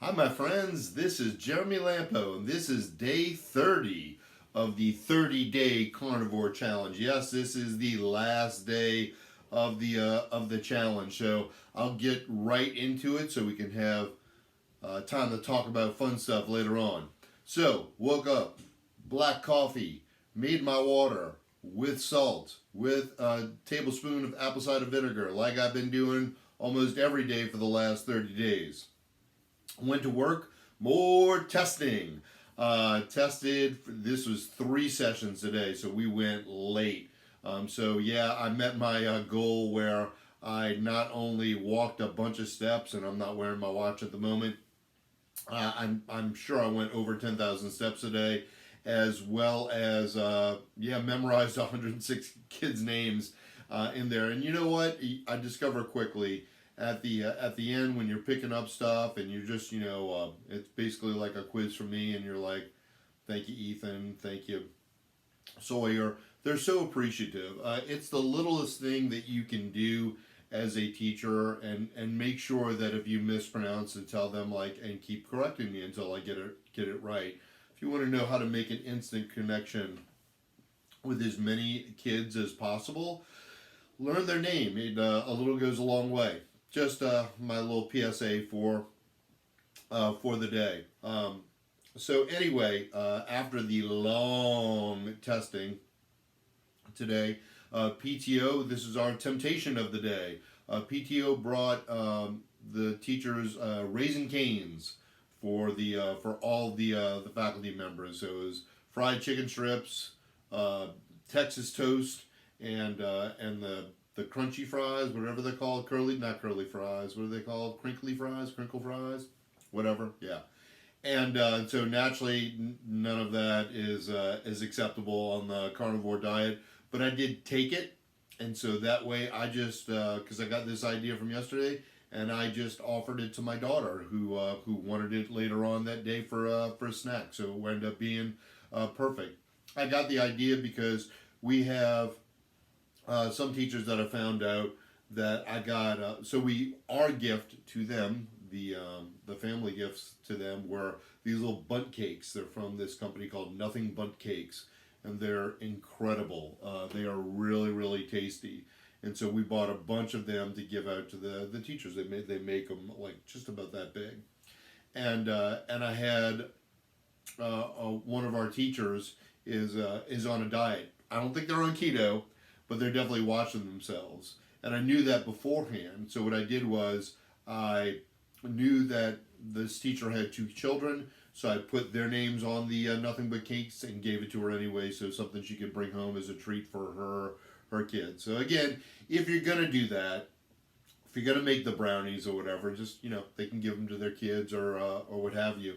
Hi, my friends. This is Jeremy Lampo, and this is day 30 of the 30-day Carnivore Challenge. Yes, this is the last day of the challenge. So I'll get right into it so we can have time to talk about fun stuff later on. So woke up, black coffee, made my water with salt, with a tablespoon of apple cider vinegar, like I've been doing almost every day for the last 30 days. Went to work, more testing. Tested, this was 3 sessions today, so we went late. So yeah, I met my goal where I not only walked a bunch of steps, and I'm not wearing my watch at the moment, I'm sure I went over 10,000 steps a day, as well as memorized 106 kids' names in there. And you know what? I discovered quickly at the end when you're picking up stuff and you're just it's basically like a quiz for me, and you're like, thank you, Ethan, thank you, Sawyer. They're so appreciative. It's the littlest thing that you can do as a teacher, and make sure that if you mispronounce it, tell them, like, and keep correcting me until I get it right. If you want to know how to make an instant connection with as many kids as possible, learn their name. A little goes a long way. Just my little PSA for the day. So anyway, after the long testing today, PTO. This is our temptation of the day. PTO brought the teachers Raisin Canes for all the faculty members. So it was fried chicken strips, Texas toast, and the crunchy fries, whatever they're called, not curly fries. What are they called? Crinkly fries, crinkle fries, whatever. Yeah. And so naturally, none of that is acceptable on the carnivore diet. But I did take it, and so that way I just because I got this idea from yesterday, and I just offered it to my daughter who wanted it later on that day for a snack. So it ended up being perfect. I got the idea because we have some teachers that I found out that I got. Our gift to them, the family gifts to them, were these little bundt cakes. They're from this company called Nothing Bundt Cakes, and they're incredible. They are really, really tasty. And so we bought a bunch of them to give out to the teachers. They make them like just about that big. And I had one of our teachers is on a diet. I don't think they're on keto, but they're definitely watching themselves. And I knew that beforehand. So what I did was I knew that this teacher had 2 children, so I put their names on the Nothing But Cakes and gave it to her anyway, so something she could bring home as a treat for her kids. So again, if you're gonna do that, if you're gonna make the brownies or whatever, just they can give them to their kids or what have you.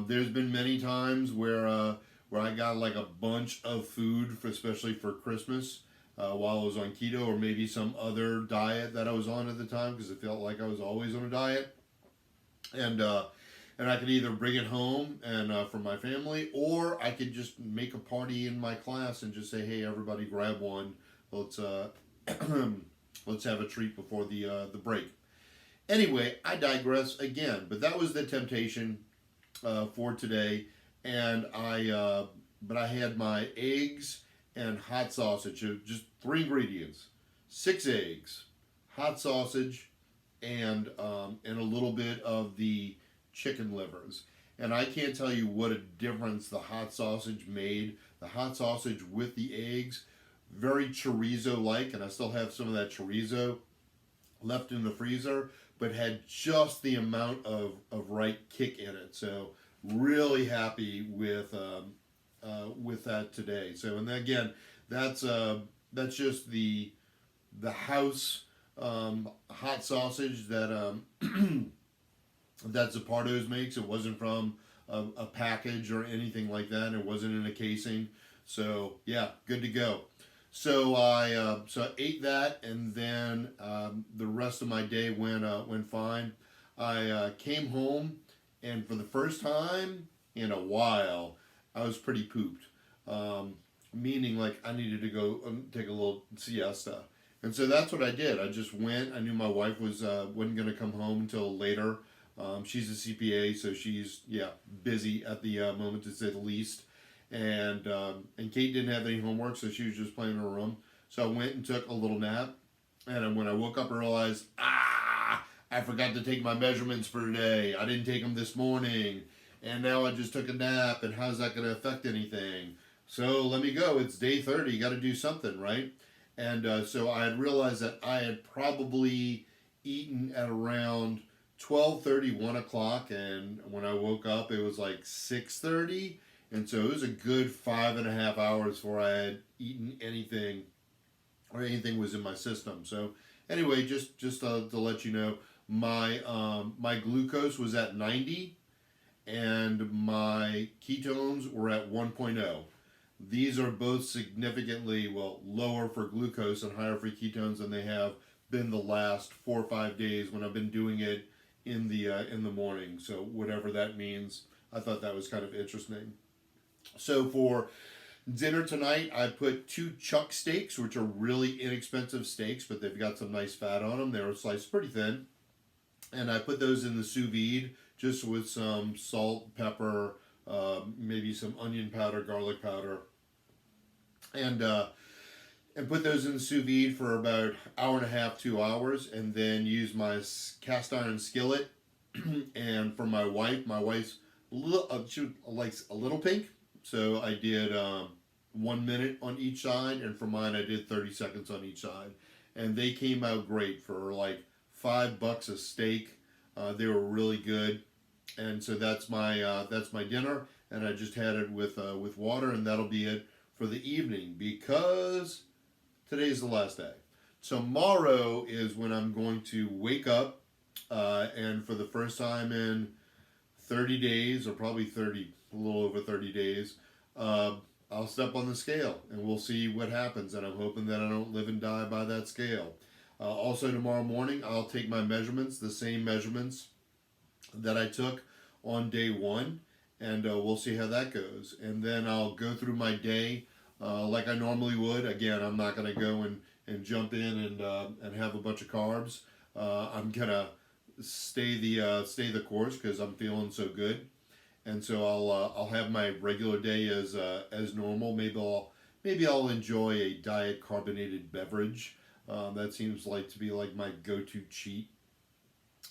There's been many times where I got like a bunch of food, especially for Christmas, while I was on keto, or maybe some other diet that I was on at the time, because it felt like I was always on a diet. And I could either bring it home and for my family, or I could just make a party in my class and just say, "Hey, everybody, grab one. Let's let's have a treat before the break." Anyway, I digress again, but that was the temptation for today, and but I had my eggs and hot sausage. Just 3 ingredients: 6 eggs, hot sausage, and a little bit of the chicken livers. And I can't tell you what a difference the hot sausage made. The hot sausage with the eggs, very chorizo-like, and I still have some of that chorizo left in the freezer, but had just the amount of right kick in it. So really happy with that today. So, and again, that's just the house hot sausage that that Zapardo's makes. It wasn't from a package or anything like that. It wasn't in a casing. So yeah, good to go. So I ate that, and then the rest of my day went fine. I came home, and for the first time in a while, I was pretty pooped. Meaning, like, I needed to go take a little siesta. And so that's what I did. I just went. I knew my wife wasn't going to come home until later She's a CPA, so she's busy at the moment to say the least. And Kate didn't have any homework, so she was just playing in her room. So I went and took a little nap, and when I woke up, I realized I forgot to take my measurements for today. I didn't take them this morning, and now I just took a nap. And how's that going to affect anything? So let me go. It's day 30. You got to do something, right? And so I had realized that I had probably eaten at around 12:30, 1 o'clock, and when I woke up, it was like 6:30, and so it was a good 5.5 hours before I had eaten anything or anything was in my system. So anyway, just to let you know, my glucose was at 90, and my ketones were at 1.0. These are both significantly, lower for glucose and higher for ketones than they have been the last 4 or 5 days when I've been doing it in the morning. So whatever that means, I thought that was kind of interesting. So for dinner tonight, I put 2 chuck steaks, which are really inexpensive steaks, but they've got some nice fat on them. They're sliced pretty thin, and I put those in the sous vide just with some salt, pepper, maybe some onion powder, garlic powder, and put those in the sous vide for about hour and a half, 2 hours, and then use my cast iron skillet. And for my wife's she likes a little pink, so I did 1 minute on each side, and for mine I did 30 seconds on each side, and they came out great for like $5 a steak. They were really good, and so that's my dinner, and I just had it with water, and that'll be it for the evening because today's the last day. Tomorrow is when I'm going to wake up, and for the first time in 30 days, or probably a little over 30 days, I'll step on the scale, and we'll see what happens, and I'm hoping that I don't live and die by that scale. Also tomorrow morning, I'll take my measurements, the same measurements that I took on day 1, and we'll see how that goes. And then I'll go through my day like I normally would. Again, I'm not going to go and jump in and have a bunch of carbs. I'm going to stay the course because I'm feeling so good. And so I'll have my regular day as normal. Maybe I'll enjoy a diet carbonated beverage. That seems like to be like my go-to cheat,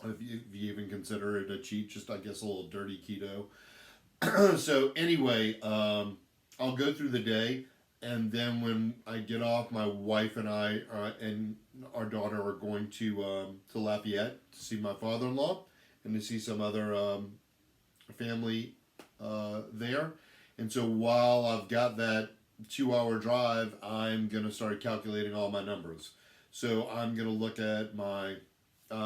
if you even consider it a cheat. Just I guess a little dirty keto. So anyway, I'll go through the day, and then when I get off, my wife and I and our daughter are going to Lafayette to see my father-in-law and to see some other family there. And so while I've got that 2-hour drive, I'm going to start calculating all my numbers. So I'm going to look at my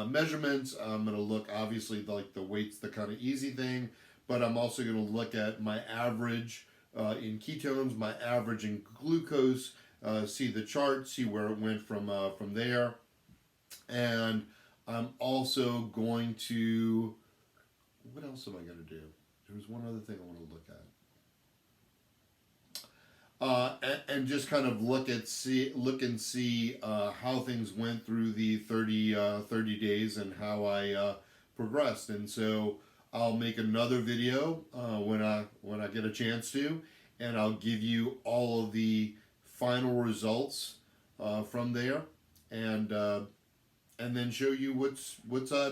measurements. I'm going to look, obviously, like the weight's the kind of easy thing, but I'm also going to look at my average in ketones, my average in glucose, see the chart, see where it went from there. And I'm also going to, what else am I going to do? There was one other thing I want to look at. And just kind of look and see how things went through the 30 days and how I progressed. And so I'll make another video when I get a chance to, and I'll give you all of the final results from there, and then show you what's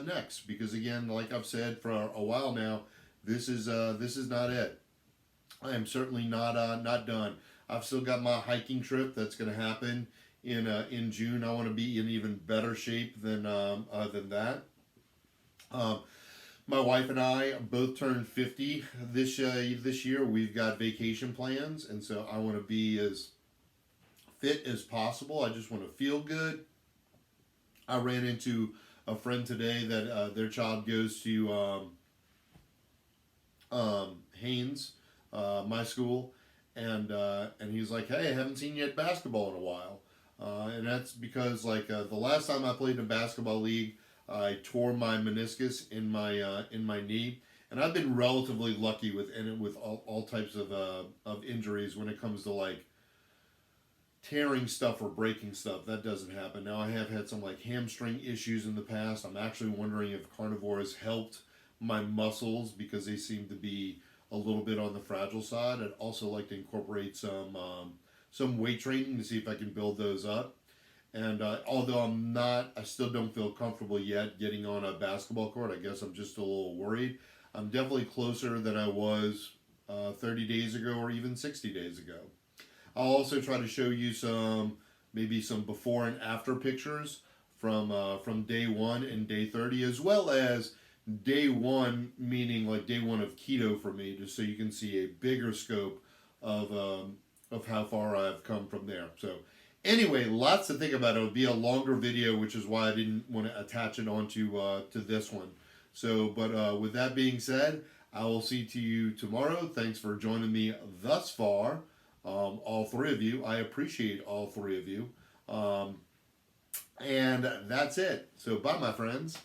next. Because again, like I've said for a while now, this is not it. I am certainly not done. I've still got my hiking trip that's going to happen in June. I want to be in even better shape than that. My wife and I both turned 50 this year. We've got vacation plans, and so I want to be as fit as possible. I just want to feel good. I ran into a friend today that their child goes to Haynes, my school, and he's like, "Hey, I haven't seen you at basketball in a while," and that's because the last time I played in a basketball league, I tore my meniscus in my knee, and I've been relatively lucky with all types of injuries when it comes to like tearing stuff or breaking stuff. That doesn't happen. Now I have had some like hamstring issues in the past. I'm actually wondering if Carnivore has helped my muscles because they seem to be a little bit on the fragile side. I'd also like to incorporate some weight training to see if I can build those up. And although I still don't feel comfortable yet getting on a basketball court. I guess I'm just a little worried. I'm definitely closer than I was 30 days ago or even 60 days ago. I'll also try to show you maybe some before and after pictures from day 1 and day 30, as well as day 1, meaning like day 1 of keto for me, just so you can see a bigger scope of how far I've come from there. So anyway, lots to think about. It'll be a longer video, which is why I didn't want to attach it onto to this one. So, but with that being said, I will see to you tomorrow. Thanks for joining me thus far, all 3 of you. I appreciate all 3 of you. And that's it. So bye, my friends.